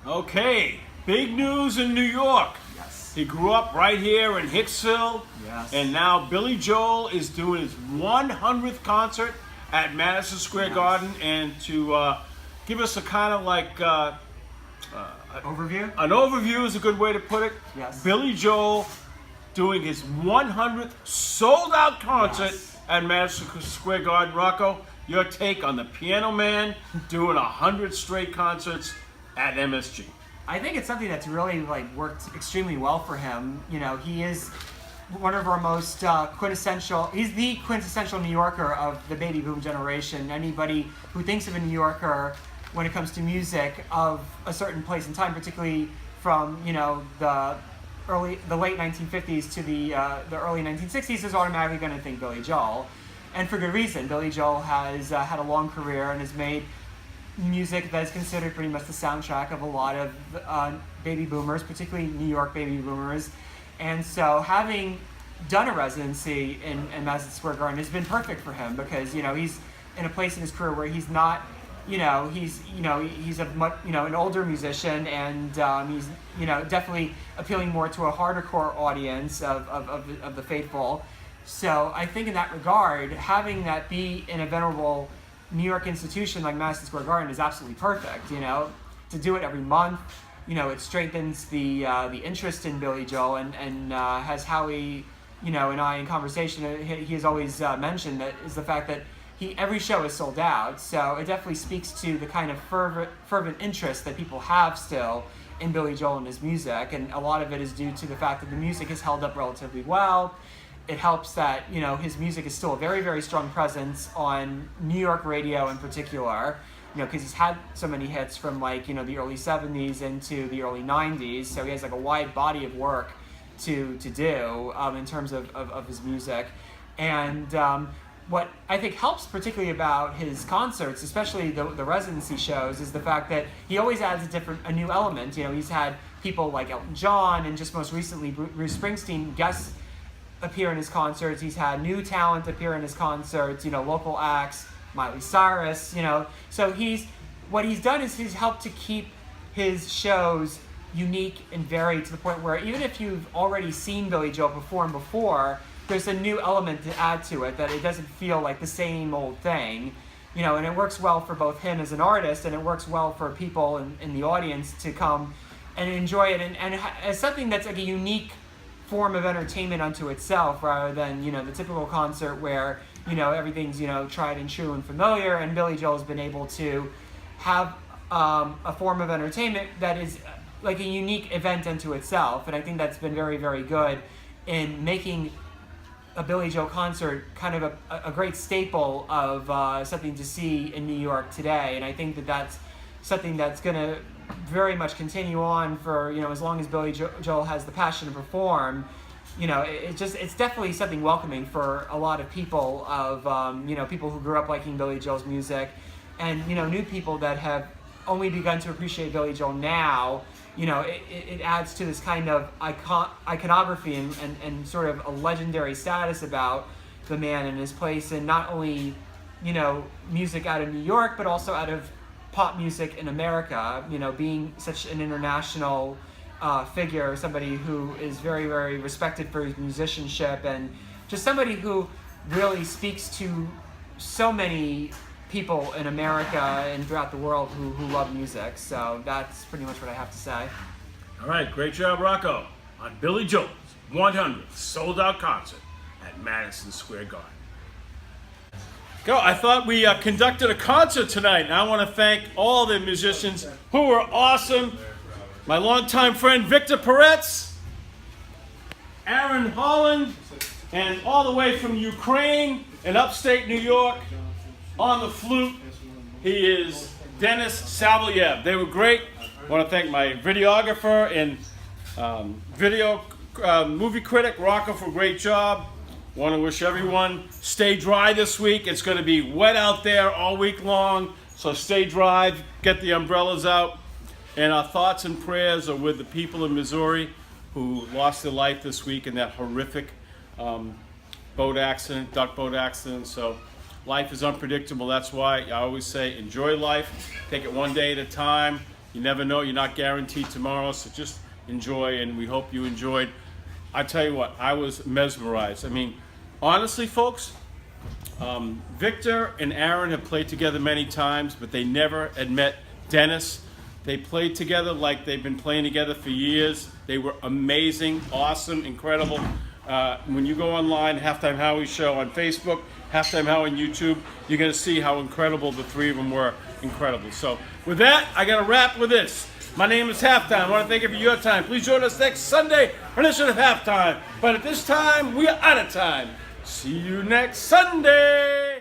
Okay, big news in New York. Yes. He grew up right here in Hicksville, Yes. and now Billy Joel is doing his 100th concert at Madison Square Garden. And to give us a kind of like Overview? an overview is a good way to put it. Yes. Billy Joel doing his 100th sold-out concert Yes. at Madison Square Garden. Rocco, your take on the Piano Man doing 100 straight concerts at MSG? I think it's something that's really worked extremely well for him. You know, he is one of our most quintessential. He's the quintessential New Yorker of the baby boom generation. Anybody who thinks of a New Yorker when it comes to music of a certain place in time, particularly from the late 1950s to the early 1960s, is automatically going to think Billy Joel, and for good reason. Billy Joel has had a long career and has made music that is considered pretty much the soundtrack of a lot of baby boomers, particularly New York baby boomers. And so having done a residency in Madison Square Garden has been perfect for him, because he's in a place in his career where he's not, he's an older musician, and he's definitely appealing more to a harder core audience of the faithful. So I think in that regard, having that be in a venerable New York institution like Madison Square Garden is absolutely perfect. To do it every month, it strengthens the interest in Billy Joel, and has Howie, and I in conversation, he has always mentioned that is the fact that every show is sold out. So it definitely speaks to the kind of fervent interest that people have still in Billy Joel and his music, and a lot of it is due to the fact that the music has held up relatively well. It helps that his music is still a very, very strong presence on New York radio in particular, because he's had so many hits from the early 70s into the early 90s. So he has a wide body of work to do in terms of his music. And what I think helps particularly about his concerts, especially the residency shows, is the fact that he always adds a new element. He's had people like Elton John, and just most recently Bruce Springsteen guests appear in his concerts. He's had new talent appear in his concerts, local acts, Miley Cyrus, So what he's done is he's helped to keep his shows unique and varied, to the point where even if you've already seen Billy Joel perform before, there's a new element to add to it, that it doesn't feel like the same old thing. And it works well for both him as an artist, and it works well for people in the audience to come and enjoy it, and as something that's a unique form of entertainment unto itself, rather than the typical concert where everything's tried and true and familiar. And Billy Joel has been able to have a form of entertainment that is like a unique event unto itself, and I think that's been very, very good in making a Billy Joel concert kind of a great staple of something to see in New York today. And I think that's something that's going to very much continue on for as long as Billy Joel has the passion to perform. It's definitely something welcoming for a lot of people of people who grew up liking Billy Joel's music, and new people that have only begun to appreciate Billy Joel now. It adds to this kind of iconography and sort of a legendary status about the man and his place, and not only music out of New York, but also out of pop music in America, being such an international figure, somebody who is very, very respected for his musicianship, and just somebody who really speaks to so many people in America and throughout the world who love music. So that's pretty much what I have to say. All right, great job, Rocco, on Billy Joel's 100th sold-out concert at Madison Square Garden. I thought we conducted a concert tonight, and I want to thank all the musicians who were awesome. My longtime friend Victor Peretz, Aaron Holland, and all the way from Ukraine in upstate New York on the flute, he is Dennis Savelyev. They were great. I want to thank my videographer and movie critic, Rocco, for a great job. Want to wish everyone stay dry this week. It's going to be wet out there all week long, so stay dry, get the umbrellas out. And our thoughts and prayers are with the people of Missouri who lost their life this week in that horrific duck boat accident. So life is unpredictable. That's why I always say enjoy life, take it one day at a time, You never know. You're not guaranteed tomorrow, so just enjoy, and we hope you enjoyed. I tell you what, I was mesmerized. I mean, honestly, folks, Victor and Aaron have played together many times, but they never had met Dennis. They played together like they've been playing together for years. They were amazing, awesome, incredible. When you go online, Halftime Howie Show on Facebook, Halftime Howie on YouTube, you're going to see how incredible the three of them were. Incredible. So with that, I got to wrap with this. My name is Halftime. I want to thank you for your time. Please join us next Sunday for an edition of Halftime. But at this time, we are out of time. See you next Sunday.